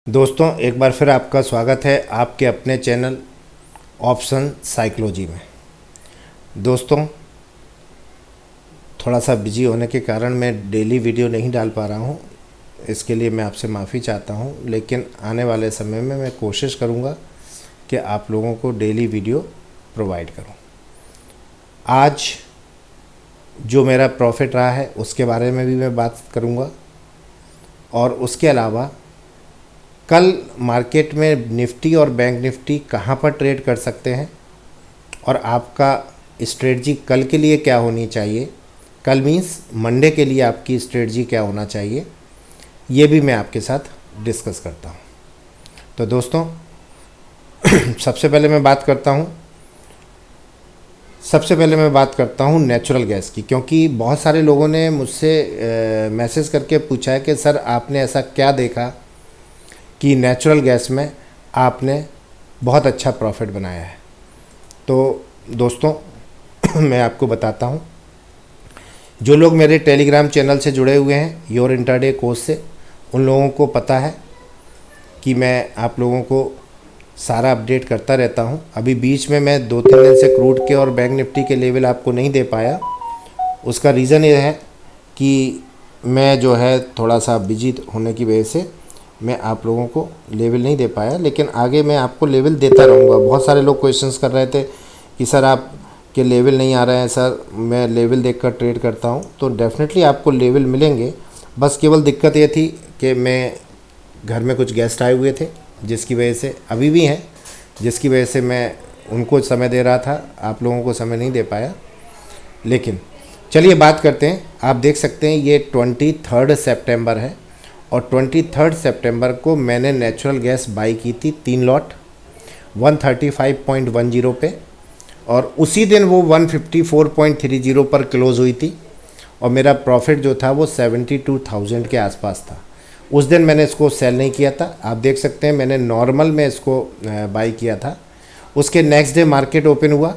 दोस्तों एक बार फिर आपका स्वागत है आपके अपने चैनल ऑप्शन साइकोलॉजी में। दोस्तों थोड़ा सा बिजी होने के कारण मैं डेली वीडियो नहीं डाल पा रहा हूँ, इसके लिए मैं आपसे माफ़ी चाहता हूँ। लेकिन आने वाले समय में मैं कोशिश करूँगा कि आप लोगों को डेली वीडियो प्रोवाइड करूँ। आज जो मेरा प्रॉफिट रहा है उसके बारे में भी मैं बात करूँगा, और उसके अलावा कल मार्केट में निफ्टी और बैंक निफ्टी कहाँ पर ट्रेड कर सकते हैं और आपका स्ट्रेटजी कल के लिए क्या होनी चाहिए, कल मीन्स मंडे के लिए आपकी स्ट्रेटजी क्या होना चाहिए, ये भी मैं आपके साथ डिस्कस करता हूँ। तो दोस्तों सबसे पहले मैं बात करता हूँ नेचुरल गैस की, क्योंकि बहुत सारे लोगों ने मुझसे मैसेज करके पूछा है कि सर आपने ऐसा क्या देखा कि नेचुरल गैस में आपने बहुत अच्छा प्रॉफिट बनाया है। तो दोस्तों मैं आपको बताता हूँ, जो लोग मेरे टेलीग्राम चैनल से जुड़े हुए हैं योर इंट्राडे कोर्स से, उन लोगों को पता है कि मैं आप लोगों को सारा अपडेट करता रहता हूँ। अभी बीच में मैं 2-3 दिन से क्रूड के और बैंक निफ्टी के लेवल आपको नहीं दे पाया। उसका रीज़न ये है कि मैं जो है थोड़ा सा बिजी होने की वजह से मैं आप लोगों को लेवल नहीं दे पाया, लेकिन आगे मैं आपको लेवल देता रहूँगा। बहुत सारे लोग क्वेश्चंस कर रहे थे कि सर आप के लेवल नहीं आ रहे हैं, सर मैं लेवल देखकर ट्रेड करता हूँ। तो डेफिनेटली आपको लेवल मिलेंगे, बस केवल दिक्कत ये थी कि मैं घर में कुछ गेस्ट आए हुए थे, जिसकी वजह से अभी भी हैं, जिसकी वजह से मैं उनको समय दे रहा था, आप लोगों को समय नहीं दे पाया। लेकिन चलिए बात करते हैं। आप देख सकते हैं ये 23 सितंबर है, और 23 सितंबर को मैंने नेचुरल गैस बाई की थी 3 लॉट 135.10 पे, और उसी दिन वो 154.30 पर क्लोज़ हुई थी, और मेरा प्रॉफिट जो था वो 72,000 के आसपास था। उस दिन मैंने इसको सेल नहीं किया था, आप देख सकते हैं मैंने नॉर्मल में इसको बाई किया था। उसके नेक्स्ट डे मार्केट ओपन हुआ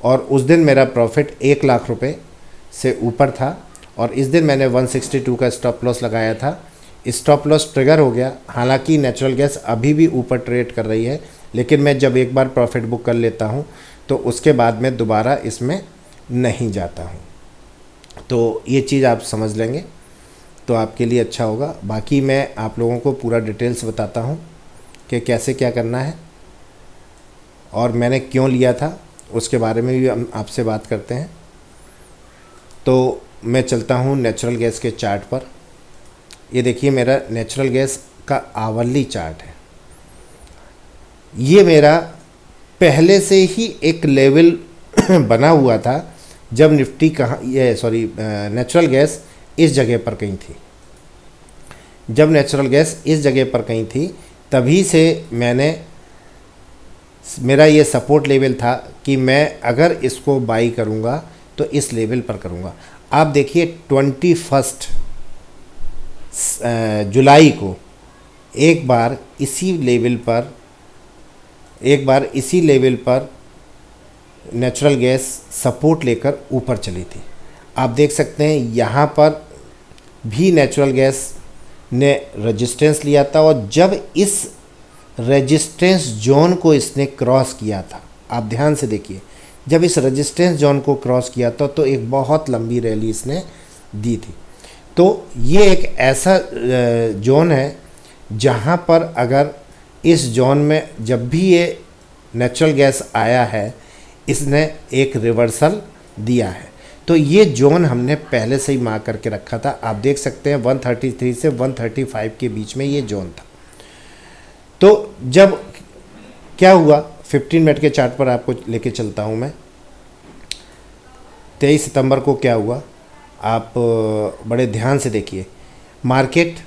और उस दिन मेरा प्रॉफिट 1 लाख रुपए से ऊपर था, और इस दिन मैंने 162 का स्टॉप लॉस लगाया था। स्टॉप लॉस ट्रिगर हो गया। हालांकि नेचुरल गैस अभी भी ऊपर ट्रेड कर रही है, लेकिन मैं जब एक बार प्रॉफिट बुक कर लेता हूं तो उसके बाद मैं दोबारा इसमें नहीं जाता हूं। तो ये चीज़ आप समझ लेंगे तो आपके लिए अच्छा होगा। बाकी मैं आप लोगों को पूरा डिटेल्स बताता हूं कि कैसे क्या करना है और मैंने क्यों लिया था, उसके बारे में भी हम आपसे बात करते हैं। तो मैं चलता हूं नेचुरल गैस के चार्ट पर। ये देखिए मेरा नेचुरल गैस का आवरली चार्ट है। ये मेरा पहले से ही एक लेवल बना हुआ था जब निफ्टी नेचुरल गैस इस जगह पर कहीं थी। जब नेचुरल गैस इस जगह पर कहीं थी तभी से मेरा ये सपोर्ट लेवल था कि मैं अगर इसको बाई करूँगा तो इस लेवल पर करूँगा। आप देखिए 21 जुलाई को एक बार इसी लेवल पर नेचुरल गैस सपोर्ट लेकर ऊपर चली थी। आप देख सकते हैं यहाँ पर भी नेचुरल गैस ने रेजिस्टेंस लिया था, और जब इस रेजिस्टेंस जोन को इसने क्रॉस किया था, आप ध्यान से देखिए, जब इस रेजिस्टेंस जोन को क्रॉस किया था तो एक बहुत लंबी रैली इसने दी थी। तो ये एक ऐसा जोन है जहाँ पर अगर इस जोन में जब भी ये नेचुरल गैस आया है इसने एक रिवर्सल दिया है। तो ये जोन हमने पहले से ही मार्क करके रखा था। आप देख सकते हैं 133 से 135 के बीच में ये जोन था। तो जब क्या हुआ 15 मिनट के चार्ट पर आपको लेके चलता हूँ मैं। 23 सितंबर को क्या हुआ आप बड़े ध्यान से देखिए। मार्केट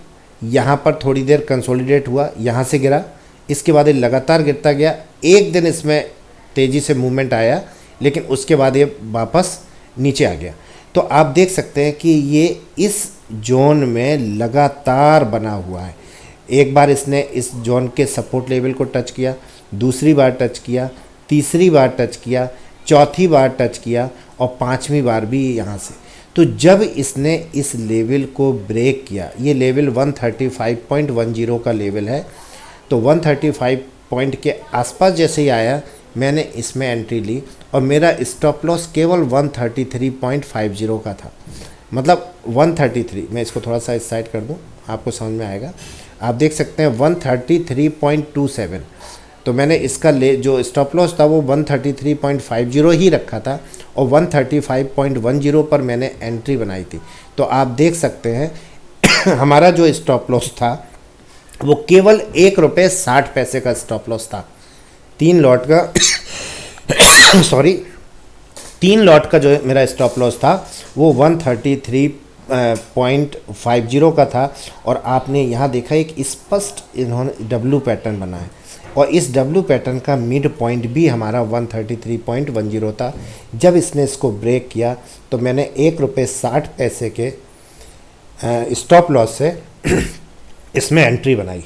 यहाँ पर थोड़ी देर कंसोलिडेट हुआ, यहाँ से गिरा, इसके बाद ये लगातार गिरता गया। एक दिन इसमें तेज़ी से मूवमेंट आया, लेकिन उसके बाद ये वापस नीचे आ गया। तो आप देख सकते हैं कि ये इस जोन में लगातार बना हुआ है। एक बार इसने इस जोन के सपोर्ट लेवल को टच किया, दूसरी बार टच किया, तीसरी बार टच किया, चौथी बार टच किया, और पांचवी बार भी यहाँ से। तो जब इसने इस लेवल को ब्रेक किया, ये लेवल 135.10 का लेवल है, तो 135 पॉइंट के आसपास जैसे ही आया मैंने इसमें एंट्री ली और मेरा स्टॉप लॉस केवल 133.50 का था। मतलब 133, मैं इसको थोड़ा सा इस साइड कर दूं, आपको समझ में आएगा। आप देख सकते हैं 133.27, तो मैंने इसका जो स्टॉप लॉस था वो 133.50 ही रखा था और 135.10 पर मैंने एंट्री बनाई थी। तो आप देख सकते हैं हमारा जो स्टॉप लॉस था वो केवल ₹1.60 का स्टॉप लॉस था। 3 लॉट का सॉरी 3 लॉट का जो मेरा स्टॉप लॉस था वो 133.50 का था। और आपने यहाँ देखा एक स्पष्ट इन्होंने डब्ल्यू पैटर्न बना है और इस डब्ल्यू पैटर्न का मिड पॉइंट भी हमारा 133.10 था। जब इसने इसको ब्रेक किया तो मैंने ₹1.60 के स्टॉप लॉस से इसमें एंट्री बनाई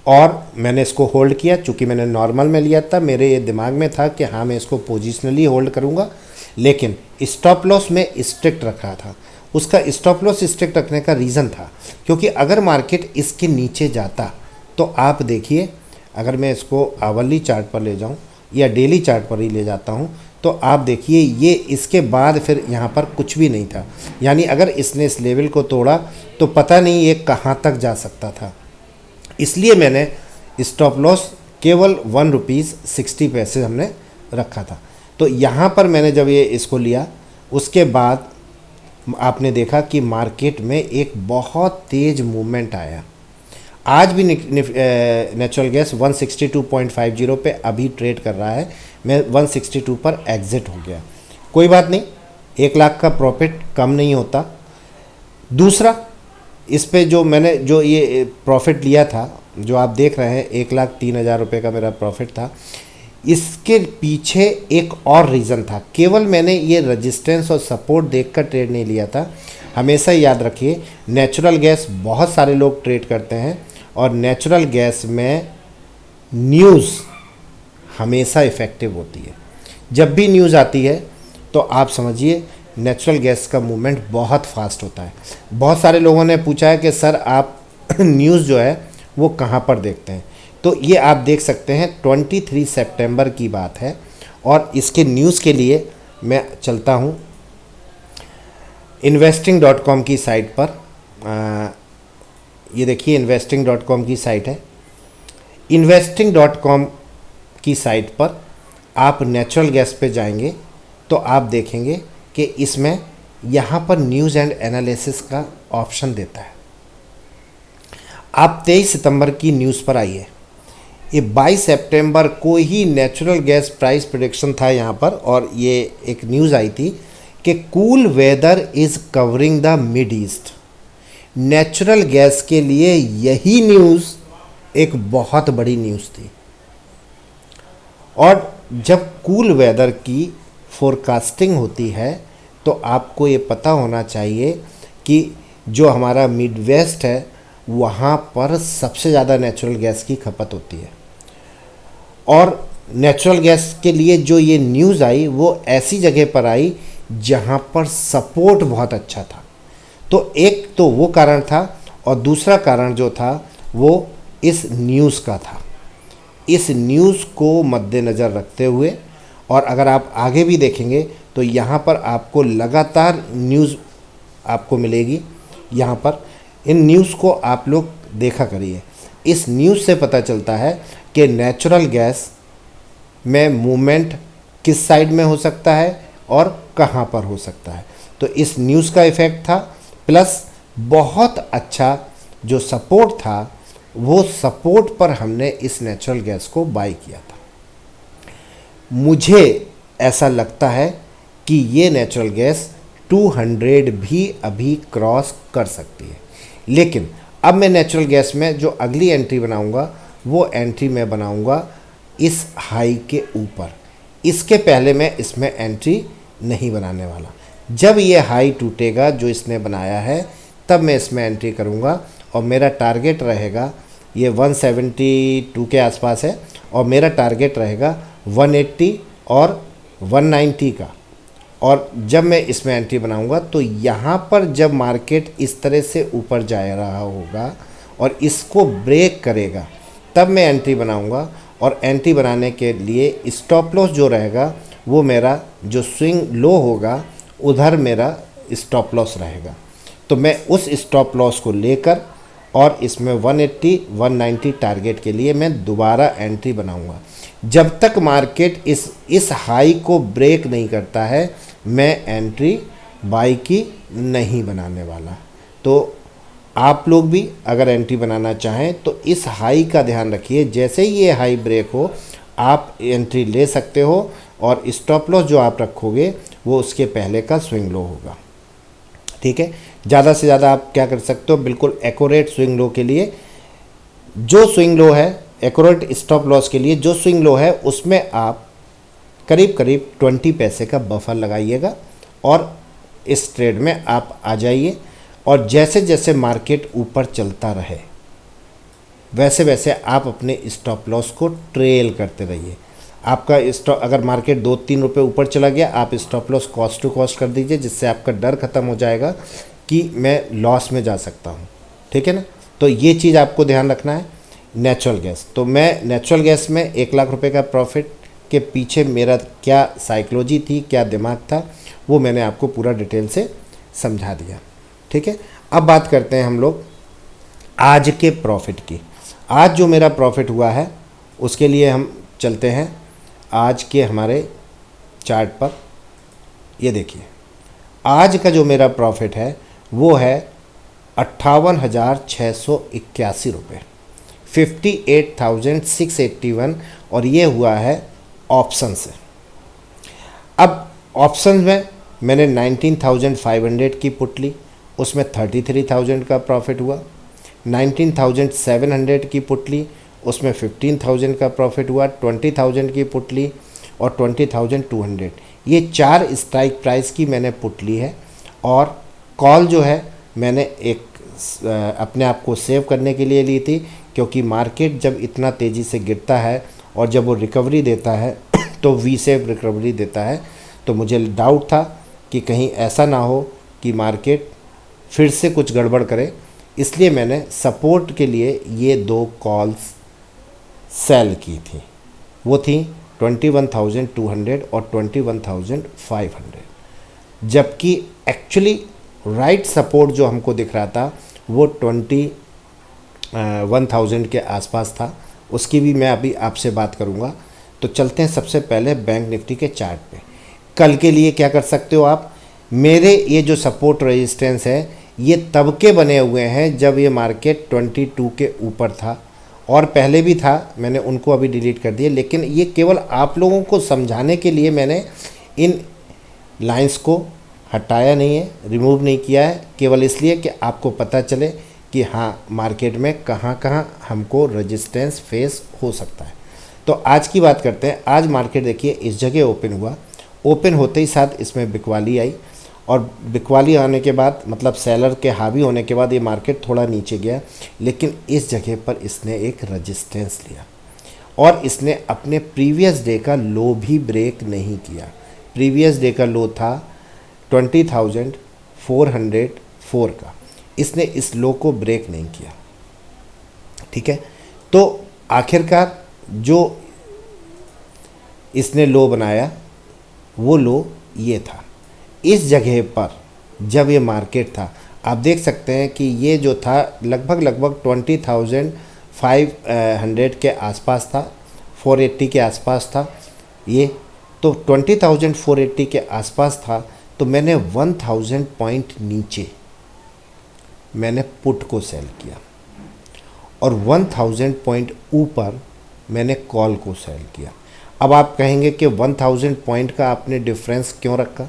और मैंने इसको होल्ड किया। चूँकि मैंने नॉर्मल में लिया था, मेरे ये दिमाग में था कि हाँ मैं इसको पोजिशनली होल्ड करूँगा, लेकिन स्टॉप लॉस में स्ट्रिक्ट रखा था। उसका स्टॉप लॉस स्ट्रिक्ट रखने का रीज़न था क्योंकि अगर मार्केट इसके नीचे जाता तो आप देखिए, अगर मैं इसको आवरली चार्ट पर ले जाऊं या डेली चार्ट पर ही ले जाता हूं तो आप देखिए ये इसके बाद फिर यहाँ पर कुछ भी नहीं था। यानी अगर इसने इस लेवल को तोड़ा तो पता नहीं ये कहाँ तक जा सकता था। इसलिए मैंने स्टॉप लॉस केवल ₹1.60 हमने रखा था। तो यहाँ पर मैंने जब ये इसको लिया उसके बाद आपने देखा कि मार्केट में एक बहुत तेज़ मूवमेंट आया। आज भी नेचुरल गैस 162.50 पे अभी ट्रेड कर रहा है। मैं 162 पर एग्ज़िट हो गया, कोई बात नहीं, 1 लाख का प्रॉफिट कम नहीं होता। दूसरा, इस पे जो मैंने जो ये प्रॉफिट लिया था जो आप देख रहे हैं 1,03,000 रुपये का मेरा प्रॉफिट था, इसके पीछे एक और रीज़न था। केवल मैंने ये रेजिस्टेंस और सपोर्ट देखकर ट्रेड नहीं लिया था। हमेशा याद रखिए नेचुरल गैस बहुत सारे लोग ट्रेड करते हैं और नेचुरल गैस में न्यूज़ हमेशा इफ़ेक्टिव होती है। जब भी न्यूज़ आती है तो आप समझिए नेचुरल गैस का मूवमेंट बहुत फास्ट होता है। बहुत सारे लोगों ने पूछा है कि सर आप न्यूज़ जो है वो कहाँ पर देखते हैं, तो ये आप देख सकते हैं 23 सितंबर की बात है और इसके न्यूज़ के लिए मैं चलता हूँ investing.com की साइट पर। ये देखिए investing.com की साइट है। investing.com की साइट पर आप नेचुरल गैस पे जाएंगे तो आप देखेंगे कि इसमें यहाँ पर न्यूज़ एंड एनालिसिस का ऑप्शन देता है। आप 23 सितंबर की न्यूज़ पर आइए। ये 22 सितंबर को ही नेचुरल गैस प्राइस प्रेडिक्शन था यहाँ पर और ये एक न्यूज़ आई थी कि cool weather is covering the mid east. Natural gas के लिए यही न्यूज़ एक बहुत बड़ी न्यूज़ थी। और जब कूल वेदर की फोरकास्टिंग होती है तो आपको ये पता होना चाहिए कि जो हमारा मिड वेस्ट है वहाँ पर सबसे ज़्यादा नेचुरल गैस की खपत होती है। और नेचुरल गैस के लिए जो ये न्यूज़ आई वो ऐसी जगह पर आई जहाँ पर सपोर्ट बहुत अच्छा था। तो एक तो वो कारण था और दूसरा कारण जो था वो इस न्यूज़ का था। इस न्यूज़ को मद्देनज़र रखते हुए, और अगर आप आगे भी देखेंगे तो यहाँ पर आपको लगातार न्यूज़ आपको मिलेगी। यहाँ पर इन न्यूज़ को आप लोग देखा करिए। इस न्यूज़ से पता चलता है कि नेचुरल गैस में मूवमेंट किस साइड में हो सकता है और कहाँ पर हो सकता है। तो इस न्यूज़ का इफ़ेक्ट था, प्लस बहुत अच्छा जो सपोर्ट था वो सपोर्ट पर हमने इस नेचुरल गैस को बाय किया था। मुझे ऐसा लगता है कि ये नेचुरल गैस 200 भी अभी क्रॉस कर सकती है। लेकिन अब मैं नेचुरल गैस में जो अगली एंट्री बनाऊंगा वो एंट्री मैं बनाऊंगा इस हाई के ऊपर। इसके पहले मैं इसमें एंट्री नहीं बनाने वाला। जब ये हाई टूटेगा जो इसने बनाया है तब मैं इसमें एंट्री करूंगा और मेरा टारगेट रहेगा, ये 172 के आसपास है और मेरा टारगेट रहेगा 180 और 190 का। और जब मैं इसमें एंट्री बनाऊंगा तो यहाँ पर जब मार्केट इस तरह से ऊपर जा रहा होगा और इसको ब्रेक करेगा तब मैं एंट्री बनाऊंगा। और एंट्री बनाने के लिए स्टॉप लॉस जो रहेगा वो मेरा जो स्विंग लो होगा उधर मेरा स्टॉप लॉस रहेगा। तो मैं उस स्टॉप लॉस को लेकर और इसमें 180 190 टारगेट के लिए मैं दोबारा एंट्री बनाऊंगा। जब तक मार्केट इस हाई को ब्रेक नहीं करता है मैं एंट्री बाई की नहीं बनाने वाला। तो आप लोग भी अगर एंट्री बनाना चाहें तो इस हाई का ध्यान रखिए, जैसे ही ये हाई ब्रेक हो आप एंट्री ले सकते हो और स्टॉप लॉस जो आप रखोगे वो उसके पहले का स्विंग लो होगा। ठीक है, ज़्यादा से ज़्यादा आप क्या कर सकते हो, बिल्कुल एक्यूरेट स्विंग लो के लिए जो स्विंग लो है, एक्यूरेट स्टॉप लॉस के लिए जो स्विंग लो है उसमें आप करीब करीब 20 पैसे का बफर लगाइएगा और इस ट्रेड में आप आ जाइए। और जैसे जैसे मार्केट ऊपर चलता रहे वैसे वैसे आप अपने स्टॉप लॉस को ट्रेल करते रहिए। आपका स्टॉप अगर मार्केट 2-3 रुपये ऊपर चला गया आप stop loss cost to cost कर दीजिए, जिससे आपका डर ख़त्म हो जाएगा कि मैं लॉस में जा सकता हूँ। ठीक है ना, तो ये चीज़ आपको ध्यान रखना है। नेचुरल गैस, तो मैं नेचुरल गैस में 1 लाख रुपए का प्रॉफिट के पीछे मेरा क्या साइकोलॉजी थी, क्या दिमाग था, वो मैंने आपको पूरा डिटेल से समझा दिया। ठीक है, अब बात करते हैं हम लोग आज के प्रॉफिट की। आज जो मेरा प्रॉफिट हुआ है उसके लिए हम चलते हैं आज के हमारे चार्ट पर। ये देखिए आज का जो मेरा प्रॉफिट है वो है 58,681 रुपये, 58,681, और ये हुआ है ऑप्शन से। अब ऑप्शन में मैंने 19,500 की पुट ली, उसमें 33,000 का प्रॉफिट हुआ। 19,700 की पुट ली, उसमें 15,000 का प्रॉफिट हुआ। 20,000 की पुट ली और 20,200, ये 4 स्ट्राइक प्राइस की मैंने पुट ली है। और कॉल जो है मैंने एक अपने आप को सेव करने के लिए ली थी, क्योंकि मार्केट जब इतना तेज़ी से गिरता है और जब वो रिकवरी देता है तो वी सेव रिकवरी देता है, तो मुझे डाउट था कि कहीं ऐसा ना हो कि मार्केट फिर से कुछ गड़बड़ करे, इसलिए मैंने सपोर्ट के लिए ये 2 कॉल्स सेल की थी। वो थी 21,200 और 21,500, जबकि एक्चुअली राइट सपोर्ट जो हमको दिख रहा था वो 21,000 के आसपास था। उसकी भी मैं अभी आपसे बात करूँगा। तो चलते हैं सबसे पहले बैंक निफ्टी के चार्ट पे। कल के लिए क्या कर सकते हो आप, मेरे ये जो सपोर्ट रेजिस्टेंस है ये तब के बने हुए हैं जब ये मार्केट 22 के ऊपर था, और पहले भी था, मैंने उनको अभी डिलीट कर दिया। लेकिन ये केवल आप लोगों को समझाने के लिए मैंने इन लाइंस को हटाया नहीं है, रिमूव नहीं किया है, केवल इसलिए कि आपको पता चले कि हाँ मार्केट में कहाँ कहाँ हमको रेजिस्टेंस फेस हो सकता है। तो आज की बात करते हैं। आज मार्केट देखिए इस जगह ओपन हुआ, ओपन होते ही साथ इसमें बिकवाली आई, और बिकवाली आने के बाद मतलब सेलर के हावी होने के बाद ये मार्केट थोड़ा नीचे गया, लेकिन इस जगह पर इसने एक रेजिस्टेंस लिया और इसने अपने प्रीवियस डे का लो भी ब्रेक नहीं किया। प्रीवियस डे का लो था 20,404 का, इसने इस लो को ब्रेक नहीं किया। ठीक है, तो आखिरकार जो इसने लो बनाया वो लो ये था। इस जगह पर जब ये मार्केट था आप देख सकते हैं कि ये जो था लगभग 20,500 के आसपास था, 480 के आसपास था ये। तो 20,480 के आसपास था, तो मैंने 1,000 पॉइंट नीचे मैंने पुट को सेल किया और 1,000 पॉइंट ऊपर मैंने कॉल को सेल किया। अब आप कहेंगे कि 1,000 पॉइंट का आपने डिफरेंस क्यों रखा।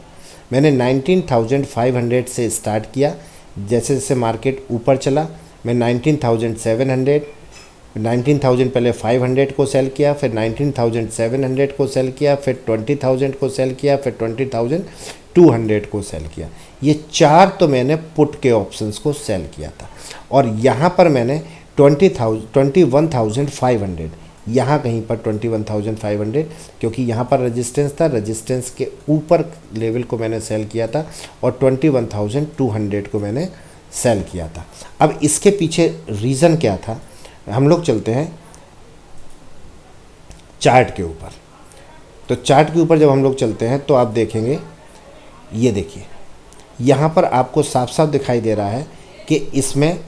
मैंने 19,500 से स्टार्ट किया, जैसे जैसे मार्केट ऊपर चला मैं 19,000 पहले 500 को सेल किया, फिर 19,700 को सेल किया, फिर 20,000 को सेल किया, फिर 20,200 को सेल किया। ये 4 तो मैंने पुट के ऑप्शंस को सेल किया था। और यहाँ पर मैंने 21,500 यहाँ कहीं पर 21,500, क्योंकि यहाँ पर रेजिस्टेंस था, रेजिस्टेंस के ऊपर लेवल को मैंने सेल किया था, और 21,200 को मैंने सेल किया था। अब इसके पीछे रीज़न क्या था, हम लोग चलते हैं चार्ट के ऊपर। तो चार्ट के ऊपर जब हम लोग चलते हैं तो आप देखेंगे, ये देखिए यहाँ पर आपको साफ साफ दिखाई दे रहा है कि इसमें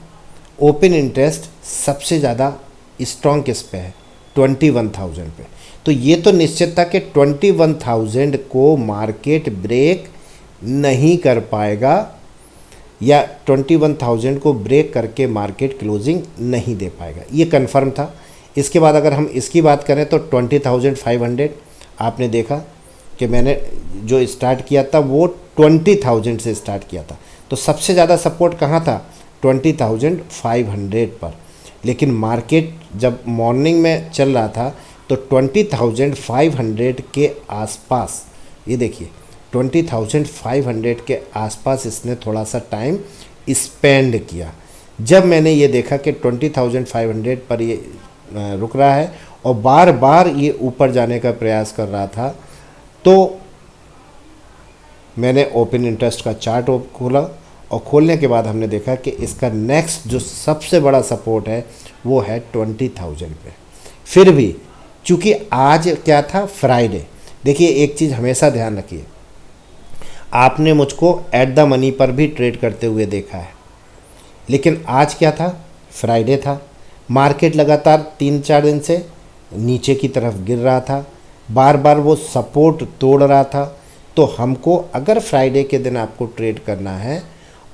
ओपन इंटरेस्ट सबसे ज़्यादा स्ट्रॉन्ग किस पे है, 21,000 पे। तो ये तो निश्चित था कि 21,000 को मार्केट ब्रेक नहीं कर पाएगा, या 21,000 को ब्रेक करके मार्केट क्लोजिंग नहीं दे पाएगा, ये कंफर्म था। इसके बाद अगर हम इसकी बात करें तो 20,500 आपने देखा कि मैंने जो स्टार्ट किया था वो 20,000 से स्टार्ट किया था। तो सबसे ज़्यादा सपोर्ट कहाँ था, 20,500 पर। लेकिन मार्केट जब मॉर्निंग में चल रहा था तो 20,500 के आसपास, ये देखिए 20,500 के आसपास इसने थोड़ा सा टाइम स्पेंड किया। जब मैंने ये देखा कि 20,500 पर ये रुक रहा है और बार बार ये ऊपर जाने का प्रयास कर रहा था, तो मैंने ओपन इंटरेस्ट का चार्ट खोला और खोलने के बाद हमने देखा कि इसका नेक्स्ट जो सबसे बड़ा सपोर्ट है वो है 20,000 पे। फिर भी चूँकि आज क्या था, फ्राइडे। देखिए एक चीज़ हमेशा ध्यान रखिए, आपने मुझको एट द मनी पर भी ट्रेड करते हुए देखा है, लेकिन आज क्या था, फ्राइडे था। मार्केट लगातार 3-4 दिन से नीचे की तरफ गिर रहा था, बार बार वो सपोर्ट तोड़ रहा था। तो हमको अगर फ्राइडे के दिन आपको ट्रेड करना है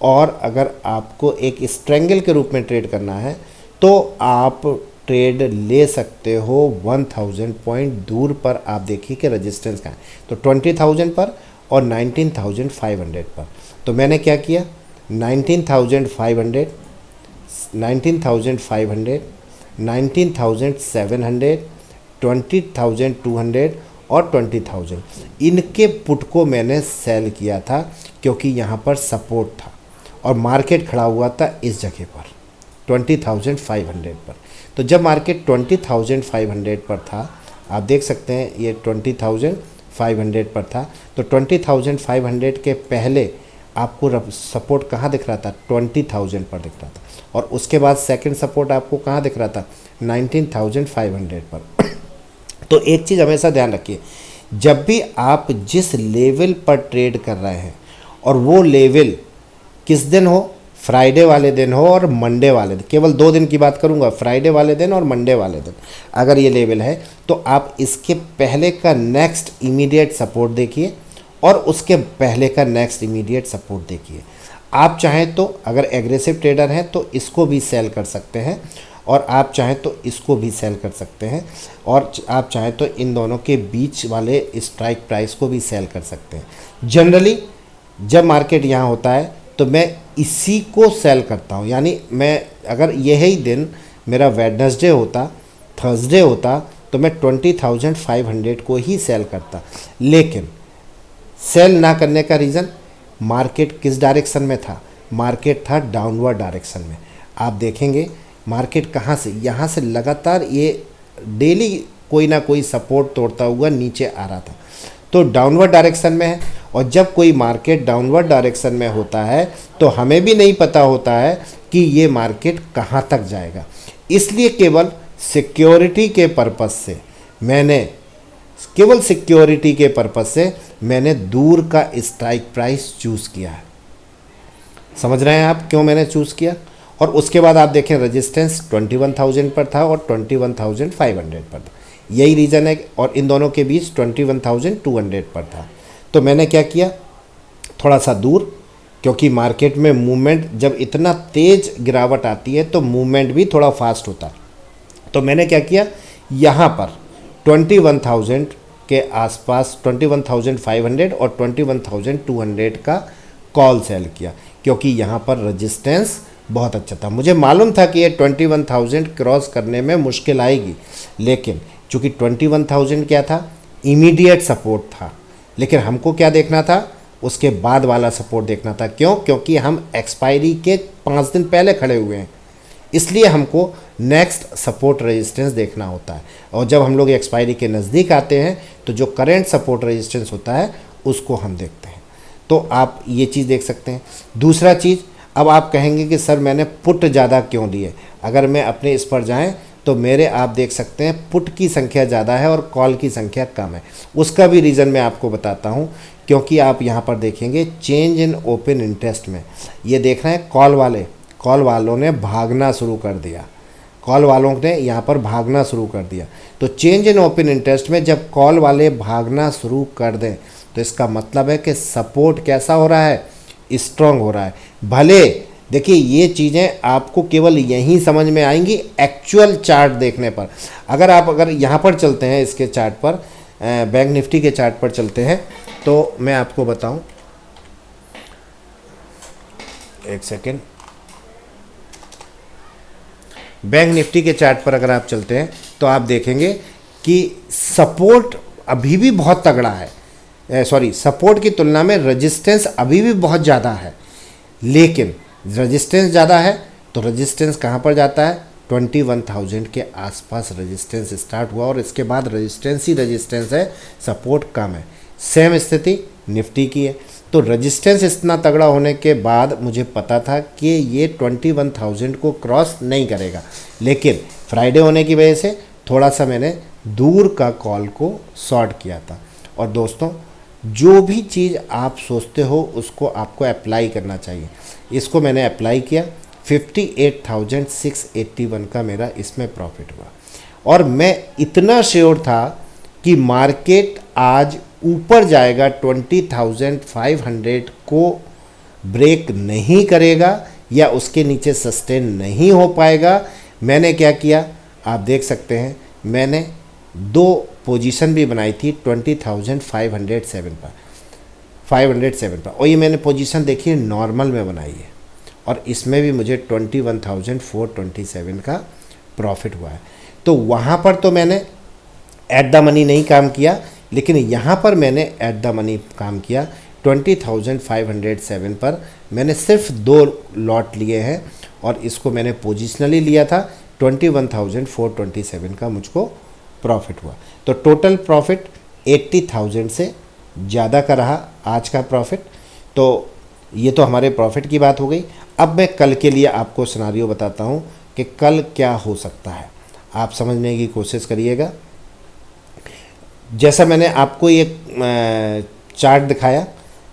और अगर आपको एक स्ट्रेंगल के रूप में ट्रेड करना है तो आप ट्रेड ले सकते हो 1,000 पॉइंट दूर पर। आप देखिए कि रेजिस्टेंस कहाँ है, तो 20,000 पर और 19,500 पर। तो मैंने क्या किया, 19,500, 19,500, 19,700, 20,200 और 20,000, इनके पुट को मैंने सेल किया था क्योंकि यहाँ पर सपोर्ट था और मार्केट खड़ा हुआ था इस जगह पर 20,500 पर। तो जब मार्केट 20,500 पर था, आप देख सकते हैं ये 20,500 पर था, तो 20,500 के पहले आपको सपोर्ट कहाँ दिख रहा था, 20,000 पर दिख रहा था। और उसके बाद सेकंड सपोर्ट आपको कहाँ दिख रहा था, 19,500 पर। तो एक चीज़ हमेशा ध्यान रखिए, जब भी आप जिस लेवल पर ट्रेड कर रहे हैं और वो लेवल किस दिन हो, फ्राइडे वाले दिन हो और मंडे वाले दिन, केवल 2 दिन की बात करूंगा, फ्राइडे वाले दिन और मंडे वाले दिन, अगर ये लेवल है तो आप इसके पहले का नेक्स्ट इमीडिएट सपोर्ट देखिए और उसके पहले का नेक्स्ट इमीडिएट सपोर्ट देखिए। आप चाहें तो अगर एग्रेसिव ट्रेडर हैं तो इसको भी सेल कर सकते हैं और आप चाहें तो इसको भी सेल कर सकते हैं और आप चाहें तो इन दोनों के बीच वाले स्ट्राइक प्राइस को भी सेल कर सकते हैं। जनरली जब मार्केट यहाँ होता है तो मैं इसी को सेल करता हूँ, यानी मैं अगर यही दिन मेरा वेडनेसडे होता, थर्सडे होता, तो मैं 20,500 को ही सेल करता। लेकिन सेल ना करने का रीज़न, मार्केट किस डायरेक्शन में था, मार्केट था डाउनवर्ड डायरेक्शन में। आप देखेंगे मार्केट कहाँ से, यहाँ से लगातार ये डेली कोई ना कोई सपोर्ट तोड़ता हुआ नीचे आ रहा था, तो डाउनवर्ड डायरेक्शन में है। और जब कोई मार्केट डाउनवर्ड डायरेक्शन में होता है तो हमें भी नहीं पता होता है कि ये मार्केट कहाँ तक जाएगा। इसलिए केवल सिक्योरिटी के पर्पस से मैंने दूर का स्ट्राइक प्राइस चूज़ किया है। समझ रहे हैं आप क्यों मैंने चूज़ किया? और उसके बाद आप देखें रेजिस्टेंस 21,000 पर था और 21,500 पर था, यही रीज़न है। और इन दोनों के बीच 21,200 पर था। तो मैंने क्या किया, थोड़ा सा दूर, क्योंकि मार्केट में मूवमेंट जब इतना तेज़ गिरावट आती है तो मूवमेंट भी थोड़ा फास्ट होता है। तो मैंने क्या किया, यहाँ पर 21,000 के आसपास 21,500 और 21,200 का कॉल सेल किया, क्योंकि यहाँ पर रेजिस्टेंस बहुत अच्छा था। मुझे मालूम था कि ये 21,000 क्रॉस करने में मुश्किल आएगी, लेकिन चूँकि 21,000 क्या था, इमीडिएट सपोर्ट था। लेकिन हमको क्या देखना था, उसके बाद वाला सपोर्ट देखना था। क्यों? क्योंकि हम एक्सपायरी के 5 दिन पहले खड़े हुए हैं, इसलिए हमको नेक्स्ट सपोर्ट रेजिस्टेंस देखना होता है। और जब हम लोग एक्सपायरी के नज़दीक आते हैं तो जो करंट सपोर्ट रेजिस्टेंस होता है उसको हम देखते हैं। तो आप ये चीज़ देख सकते हैं। दूसरा चीज़, अब आप कहेंगे कि सर मैंने पुट ज़्यादा क्यों लिए, अगर मैं अपने इस पर जाएँ तो मेरे आप देख सकते हैं पुट की संख्या ज़्यादा है और कॉल की संख्या कम है। उसका भी रीज़न मैं आपको बताता हूँ, क्योंकि आप यहाँ पर देखेंगे चेंज इन ओपन इंटरेस्ट में ये देख रहे हैं कॉल वालों ने भागना शुरू कर दिया, कॉल वालों ने यहाँ पर भागना शुरू कर दिया। तो चेंज इन ओपन इंटरेस्ट में जब कॉल वाले भागना शुरू कर दें तो इसका मतलब है कि सपोर्ट कैसा हो रहा है, स्ट्रांग हो रहा है। भले देखिए ये चीज़ें आपको केवल यहीं समझ में आएंगी एक्चुअल चार्ट देखने पर। अगर यहाँ पर चलते हैं, इसके चार्ट पर, बैंक निफ्टी के चार्ट पर चलते हैं, तो मैं आपको बताऊं, एक सेकेंड, बैंक निफ्टी के चार्ट पर अगर आप चलते हैं तो आप देखेंगे कि सपोर्ट अभी भी बहुत तगड़ा है, सपोर्ट की तुलना में रेजिस्टेंस अभी भी बहुत ज़्यादा है। लेकिन रेजिस्टेंस ज़्यादा है तो रेजिस्टेंस कहाँ पर जाता है, 21,000 के आसपास रेजिस्टेंस स्टार्ट हुआ और इसके बाद रेजिस्टेंस ही रेजिस्टेंस है, सपोर्ट कम है। सेम स्थिति निफ्टी की है। तो रेजिस्टेंस इतना तगड़ा होने के बाद मुझे पता था कि ये 21,000 को क्रॉस नहीं करेगा, लेकिन फ्राइडे होने की वजह से थोड़ा सा मैंने दूर का कॉल को शॉर्ट किया था। और दोस्तों, जो भी चीज़ आप सोचते हो उसको आपको अप्लाई करना चाहिए। इसको मैंने अप्लाई किया, 58,681 का मेरा इसमें प्रॉफिट हुआ। और मैं इतना श्योर था कि मार्केट आज ऊपर जाएगा, 20,500 को ब्रेक नहीं करेगा या उसके नीचे सस्टेन नहीं हो पाएगा। मैंने क्या किया आप देख सकते हैं, मैंने 2 पोजीशन भी बनाई थी 20,507 पर, 507 पर, और ये मैंने पोजीशन देखिए नॉर्मल में बनाई है और इसमें भी मुझे 21,427 का प्रॉफिट हुआ है। तो वहाँ पर तो मैंने एट द मनी नहीं काम किया, लेकिन यहाँ पर मैंने एट द मनी काम किया। 20,507 पर मैंने सिर्फ 2 लॉट लिए हैं और इसको मैंने पोजिशनली लिया था। 21,427 का मुझको प्रॉफिट हुआ। तो टोटल प्रॉफिट 80,000 से ज़्यादा का रहा आज का प्रॉफिट। तो ये तो हमारे प्रॉफिट की बात हो गई। अब मैं कल के लिए आपको सिनारियो बताता हूँ कि कल क्या हो सकता है, आप समझने की कोशिश करिएगा। जैसा मैंने आपको ये चार्ट दिखाया,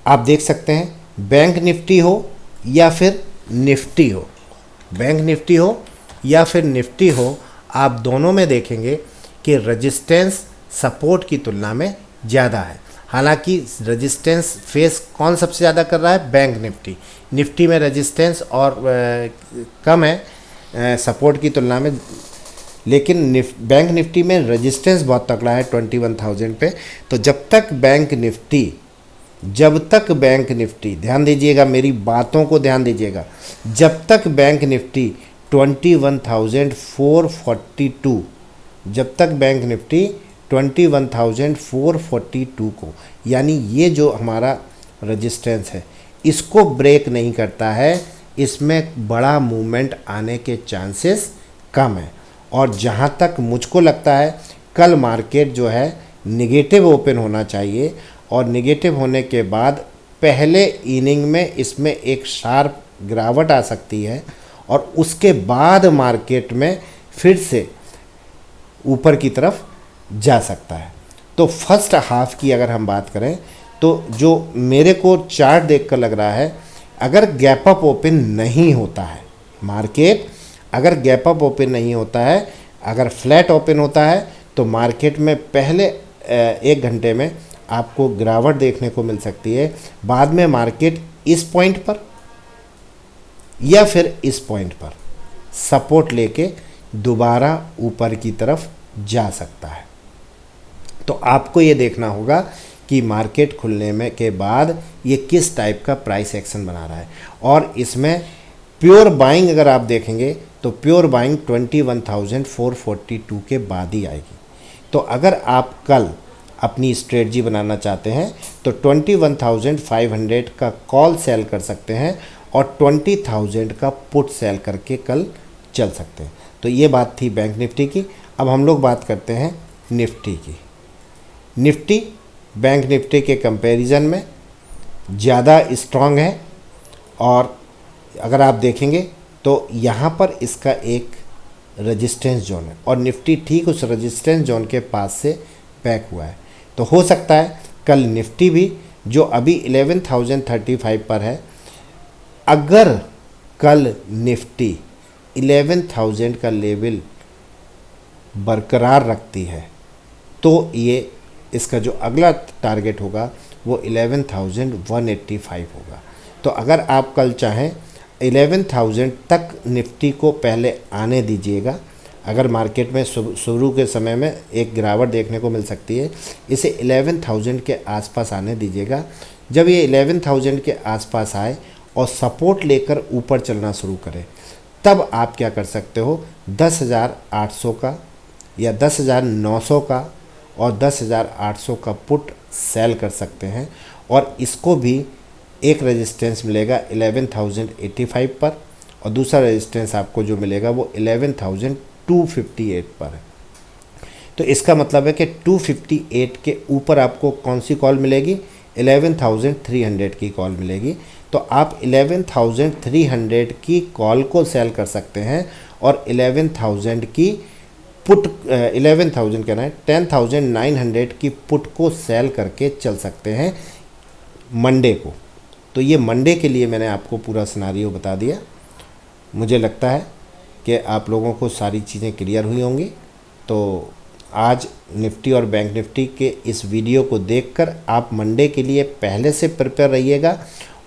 आप देख सकते हैं बैंक निफ्टी हो या फिर निफ्टी हो, बैंक निफ्टी हो या फिर निफ्टी हो, आप दोनों में देखेंगे कि रेजिस्टेंस सपोर्ट की तुलना में ज़्यादा है। हालांकि रेजिस्टेंस फेस कौन सबसे ज़्यादा कर रहा है, बैंक निफ्टी। निफ्टी में रेजिस्टेंस और कम है सपोर्ट की तुलना में, लेकिन बैंक निफ्टी में रेजिस्टेंस बहुत तगड़ा है 21,000 पे। तो जब तक बैंक निफ्टी ध्यान दीजिएगा, मेरी बातों को ध्यान दीजिएगा, जब तक बैंक निफ्टी 21,442, जब तक बैंक निफ्टी 21,442 को, यानी ये जो हमारा रेजिस्टेंस है, इसको ब्रेक नहीं करता है, इसमें बड़ा मूवमेंट आने के चांसेस कम है। और जहाँ तक मुझको लगता है कल मार्केट जो है निगेटिव ओपन होना चाहिए, और निगेटिव होने के बाद पहले इनिंग में इसमें एक शार्प गिरावट आ सकती है और उसके बाद मार्केट में फिर से ऊपर की तरफ जा सकता है। तो फर्स्ट हाफ की अगर हम बात करें तो जो मेरे को चार्ट देखकर लग रहा है, अगर गैप अप ओपन नहीं होता है मार्केट, अगर गैप अप ओपन नहीं होता है, अगर फ्लैट ओपन होता है, तो मार्केट में पहले 1 घंटे में आपको गिरावट देखने को मिल सकती है। बाद में मार्केट इस पॉइंट पर या फिर इस पॉइंट पर सपोर्ट लेके दोबारा ऊपर की तरफ जा सकता है। तो आपको ये देखना होगा कि मार्केट खुलने में के बाद ये किस टाइप का प्राइस एक्शन बना रहा है। और इसमें प्योर बाइंग अगर आप देखेंगे तो प्योर बाइंग 21,442 के बाद ही आएगी। तो अगर आप कल अपनी स्ट्रेटजी बनाना चाहते हैं तो 21,500 का कॉल सेल कर सकते हैं और 20,000 का पुट सेल करके कल चल सकते हैं। तो ये बात थी बैंक निफ्टी की। अब हम लोग बात करते हैं निफ्टी की। निफ्टी बैंक निफ्टी के कंपैरिजन में ज़्यादा स्ट्रांग है, और अगर आप देखेंगे तो यहाँ पर इसका एक रेजिस्टेंस जोन है और निफ्टी ठीक उस रेजिस्टेंस जोन के पास से बैक हुआ है। तो हो सकता है कल निफ्टी भी जो अभी 11,035 पर है, अगर कल निफ्टी 11,000 का लेवल बरकरार रखती है तो ये इसका जो अगला टारगेट होगा वो 11,185 होगा। तो अगर आप कल चाहें 11,000 तक निफ्टी को पहले आने दीजिएगा। अगर मार्केट में शुरू के समय में एक गिरावट देखने को मिल सकती है, इसे 11,000 के आसपास आने दीजिएगा। जब ये 11,000 के आसपास आए और सपोर्ट लेकर ऊपर चलना शुरू करे, तब आप क्या कर सकते हो, 10,800 का या 10,900 का और 10,800 का पुट सेल कर सकते हैं। और इसको भी एक रेजिस्टेंस मिलेगा 11,085 पर और दूसरा रेजिस्टेंस आपको जो मिलेगा वो 11,258 पर है। तो इसका मतलब है कि 258 के ऊपर आपको कौन सी कॉल मिलेगी, 11,300 की कॉल मिलेगी। तो आप 11,300 की कॉल को सेल कर सकते हैं और 11,000 की पुट 11,000 कहना है 10,900 की पुट को सेल करके चल सकते हैं मंडे को। तो ये मंडे के लिए मैंने आपको पूरा सिनारियो बता दिया। मुझे लगता है कि आप लोगों को सारी चीज़ें क्लियर हुई होंगी। तो आज निफ्टी और बैंक निफ्टी के इस वीडियो को देखकर आप मंडे के लिए पहले से प्रिपेयर रहिएगा।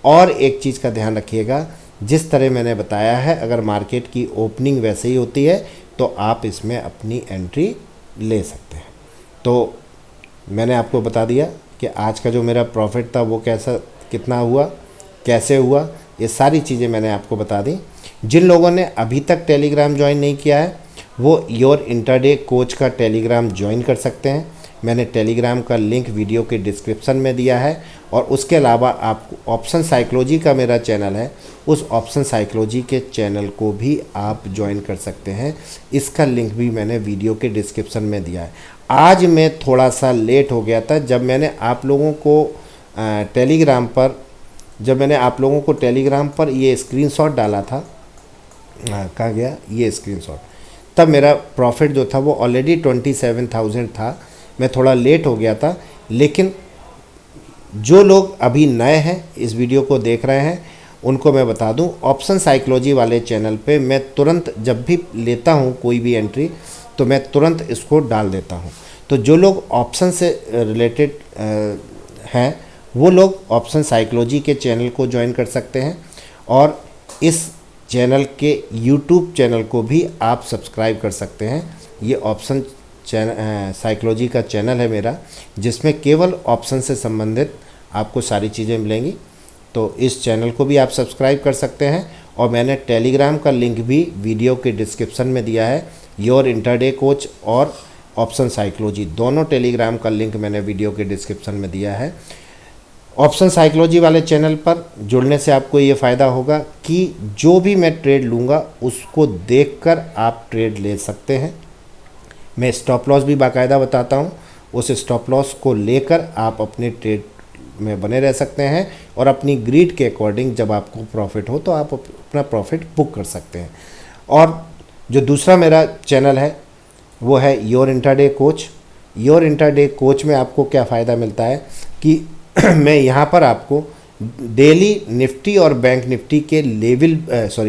और एक चीज़ का ध्यान रखिएगा, जिस तरह मैंने बताया है, अगर मार्केट की ओपनिंग वैसे ही होती है तो आप इसमें अपनी एंट्री ले सकते हैं। तो मैंने आपको बता दिया कि आज का जो मेरा प्रॉफिट था वो कितना हुआ, कैसे हुआ, ये सारी चीज़ें मैंने आपको बता दी। जिन लोगों ने अभी तक टेलीग्राम ज्वाइन नहीं किया है वो योर इंटरडे कोच का टेलीग्राम ज्वाइन कर सकते हैं। मैंने टेलीग्राम का लिंक वीडियो के डिस्क्रिप्शन में दिया है। और उसके अलावा आपको ऑप्शन साइकोलॉजी का मेरा चैनल है, उस ऑप्शन साइकोलॉजी के चैनल को भी आप ज्वाइन कर सकते हैं। इसका लिंक भी मैंने वीडियो के डिस्क्रिप्शन में दिया है। आज मैं थोड़ा सा लेट हो गया था, जब मैंने आप लोगों को टेलीग्राम पर ये स्क्रीनशॉट डाला था, कहाँ गया ये स्क्रीनशॉट, तब मेरा प्रॉफिट जो था वो ऑलरेडी 27,000 था। मैं थोड़ा लेट हो गया था। लेकिन जो लोग अभी नए हैं इस वीडियो को देख रहे हैं उनको मैं बता दूं, ऑप्शन साइकोलॉजी वाले चैनल पे मैं तुरंत जब भी लेता हूं कोई भी एंट्री तो मैं तुरंत इसको डाल देता हूं। तो जो लोग ऑप्शन से रिलेटेड हैं वो लोग ऑप्शन साइकोलॉजी के चैनल को ज्वाइन कर सकते हैं। और इस चैनल के यूट्यूब चैनल को भी आप सब्सक्राइब कर सकते हैं। ये ऑप्शन साइकोलॉजी का चैनल है मेरा, जिसमें केवल ऑप्शन से संबंधित आपको सारी चीज़ें मिलेंगी। तो इस चैनल को भी आप सब्सक्राइब कर सकते हैं। और मैंने टेलीग्राम का लिंक भी वीडियो के डिस्क्रिप्शन में दिया है। योर इंटरडे कोच और ऑप्शन साइकोलॉजी दोनों टेलीग्राम का लिंक मैंने वीडियो के डिस्क्रिप्शन में दिया है। ऑप्शन साइकोलॉजी वाले चैनल पर जुड़ने से आपको ये फ़ायदा होगा कि जो भी मैं ट्रेड लूँगा उसको देखकर आप ट्रेड ले सकते हैं। मैं स्टॉप लॉस भी बाकायदा बताता हूँ, उस स्टॉप लॉस को लेकर आप अपने ट्रेड में बने रह सकते हैं और अपनी ग्रीड के अकॉर्डिंग जब आपको प्रॉफिट हो तो आप अपना प्रॉफिट बुक कर सकते हैं। और जो दूसरा मेरा चैनल है वो है your intraday coach. Your intraday coach में आपको क्या फ़ायदा मिलता है कि मैं यहाँ पर आपको डेली निफ्टी और बैंक निफ्टी के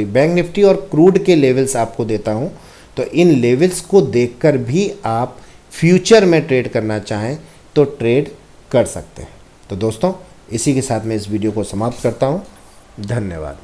बैंक निफ्टी और क्रूड के लेवल्स आपको देता हूँ। तो इन लेवल्स को देखकर भी आप फ्यूचर में ट्रेड करना चाहें तो ट्रेड कर सकते हैं। तो दोस्तों, इसी के साथ मैं इस वीडियो को समाप्त करता हूँ। धन्यवाद।